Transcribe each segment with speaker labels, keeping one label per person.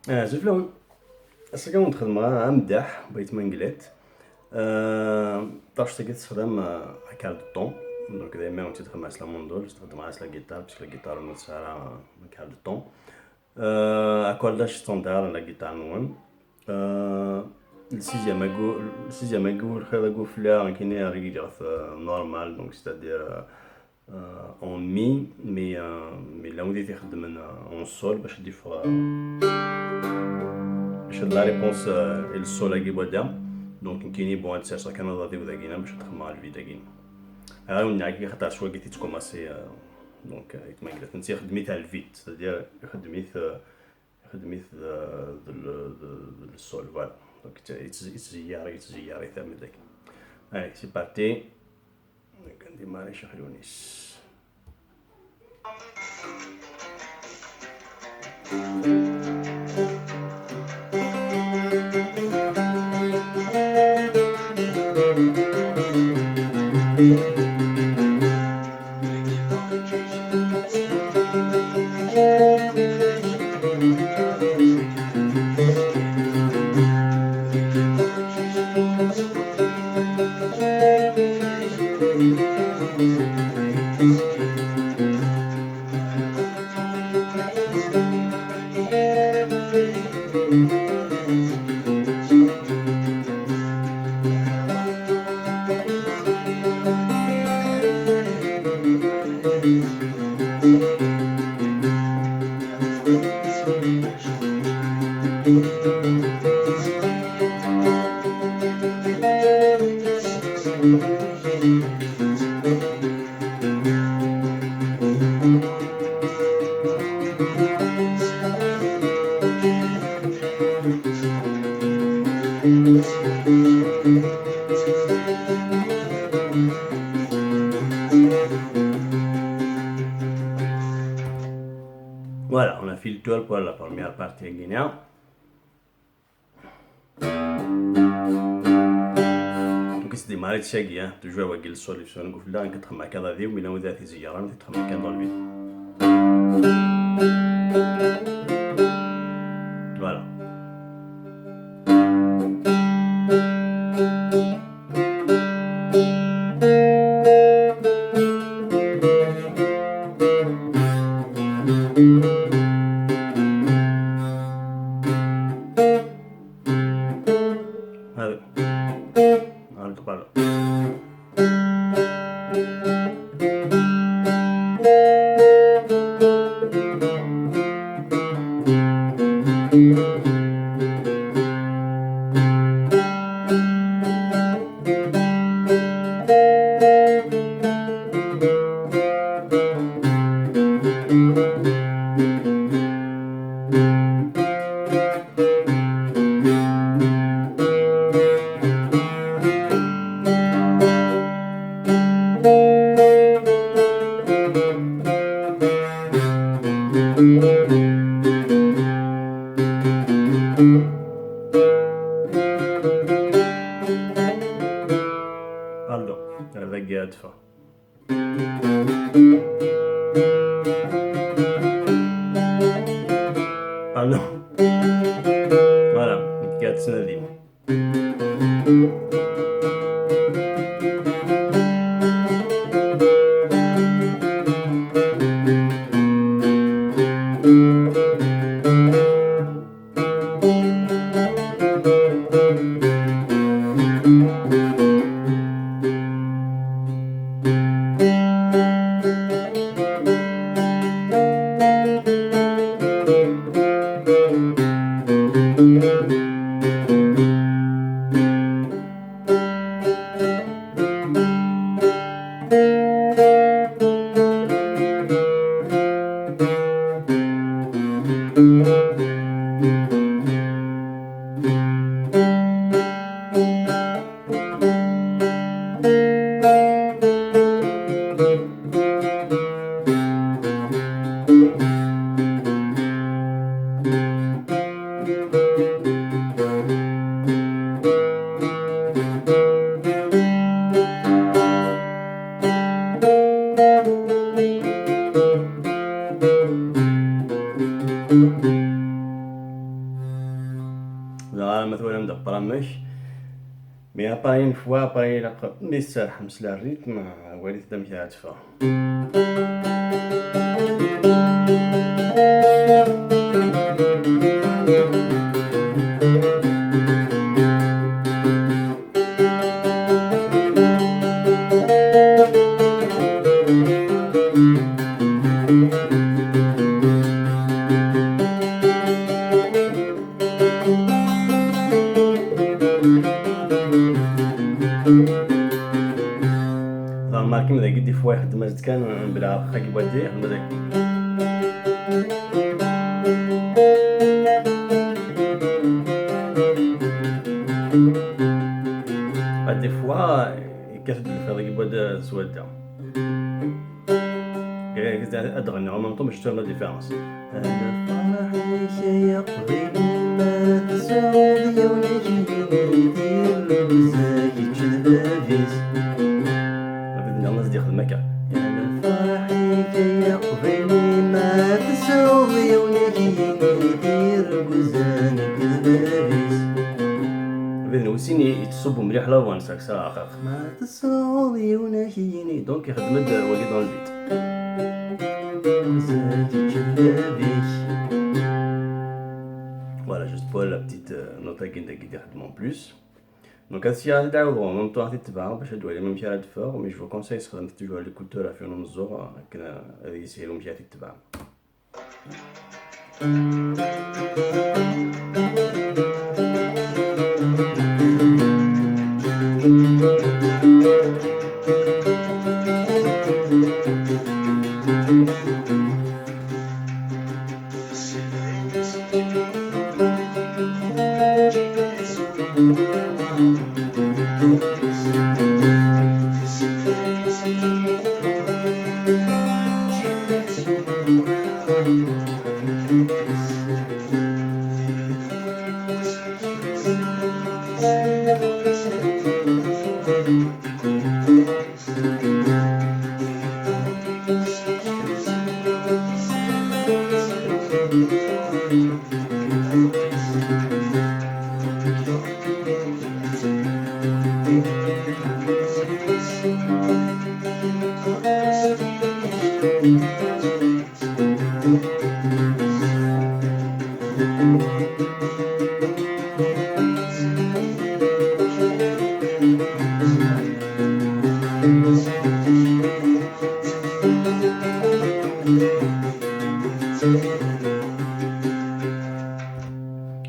Speaker 1: زوج لون السكن نخدمها أمدح بغيت ما نقلات. طاش تقيت تخدم كارد طون. دونك دايما وانت تخدم على موندول تخدم على لا جيتار باسكو لا جيتار نوصلها كارد طون. Accordage Standard la guitare noire. Le sixième aiguille, le fleur qui est normal, donc c'est-à-dire en mi, mais là on était en sol, parce que des fois, la réponse est le sol à guibodam, donc qui est bon à dire ça quand on a des vodagina, parce que très mal vidagin. Alors on a qui a choisi de commencer, donc avec ma guitare, c'est خدمت على الفيت, c'est-à-dire خدمت le sol, voilà. Donc يتزير يثمن ذاك. Allez, c'est parti. ندير شي خلونيس. Voilà, on a fait le tour pour la première partie guinéenne. Donc c'est des malades chagui, hein, de jouer avec le sol, sur un coup là, un quatre mains à vie, ou il a ouvert des yeux, un quatre mains dans le vide. Voilà. Voilà. Allora, ragazzi fa. Allora, voilà, ragazzi di. لا مثلا نبدا برامج مي ابا اون فوا ابا الا ميسر حمس لا الريتم وليت تدم فيها تفا ماركي مدا قد فوا يخدم زد كان بلا خاكي بودي خدم داك دي فوا كتبد الفيض يبود سودا كيف ادغني او ميم طون باش تفهم لا ديفيرونس هذا فرحي يقضي ما تسعود يونيكي يدير بزاكي تشدابيس بدنا ناس ياخذ مكة هذا فرحي كي يقضي ما تسعود يونيكي يدير بزاكي تشدابيس بدنا وسيني يتصبوا مليح لا وان ساك ساخ ما تسعود يونيكي دونك يخدم ولي دون البيت Voilà, juste pour la petite note qui est en plus. Donc, si vous avez en même temps, je dois aller même faire fort, mais je vous conseille de toujours l'écouteur à faire une zora, que essayer de faire de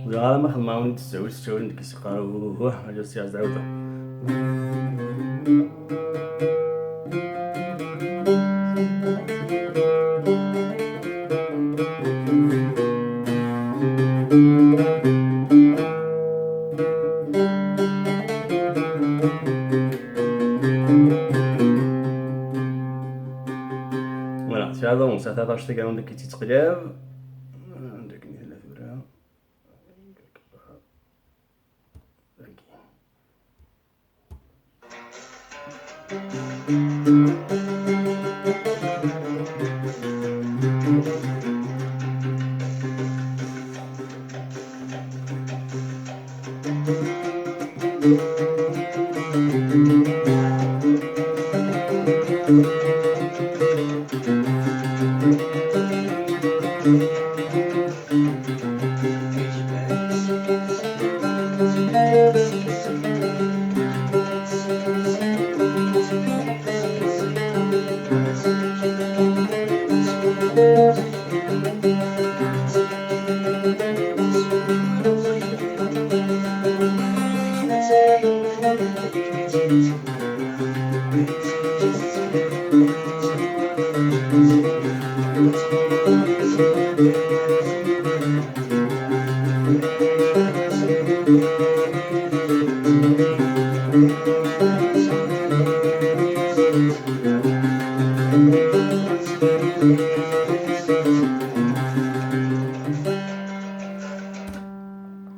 Speaker 1: وغالا ما خدماوني تسعود نديك يسقارو حاجة سياس دعوتها فوالا سي هذا ونص 13 دقيقة عندك تيتقلب عندك ثلاث وراء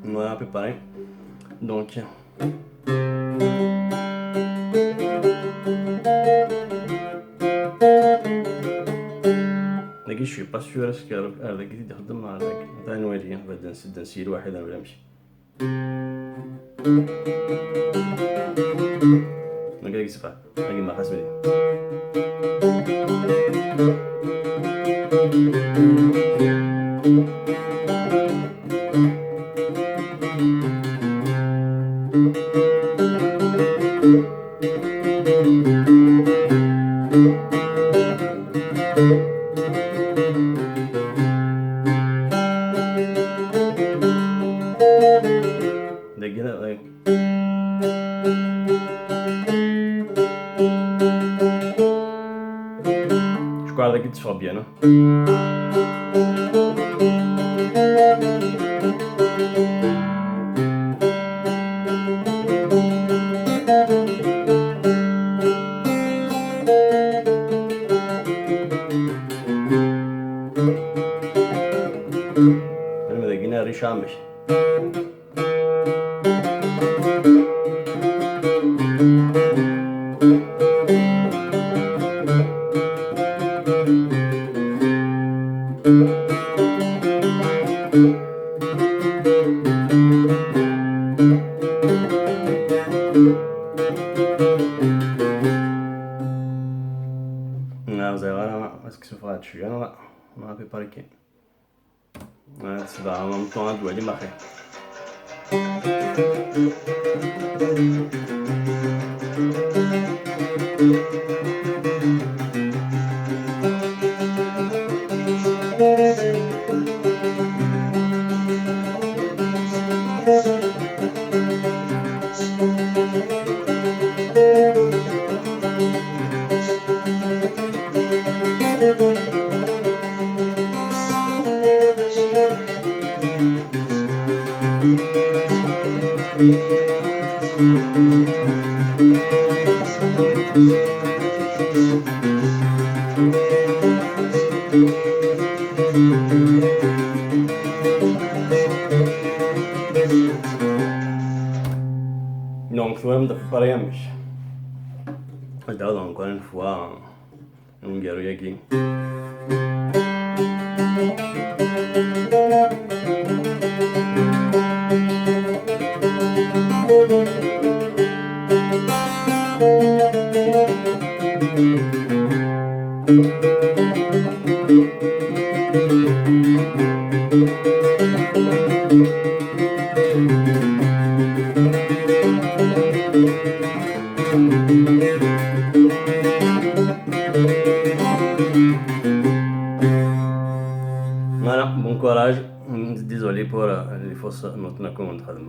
Speaker 1: Voilà, à peu près. Donc, لكن je suis pas sûr est-ce qu'avec دي تخدم مع ذاك نوري بعد نسد نسير واحد ولا نمشي Regarde ce qui se fait. Regarde ma face. Daqui vai. Je guarda que te sobe bien, não? Olha, daqui não é rixamas. Não, Zé, agora acho que se eu falar de chegar, não vai preparar aqui. Se dá, vamos tomar duas de maré. Donc, faut même préparer un miche. Regarde encore une fois un guerrier aqui. Voilà, bon courage. Désolé pour les fausses notes qu'on est en train de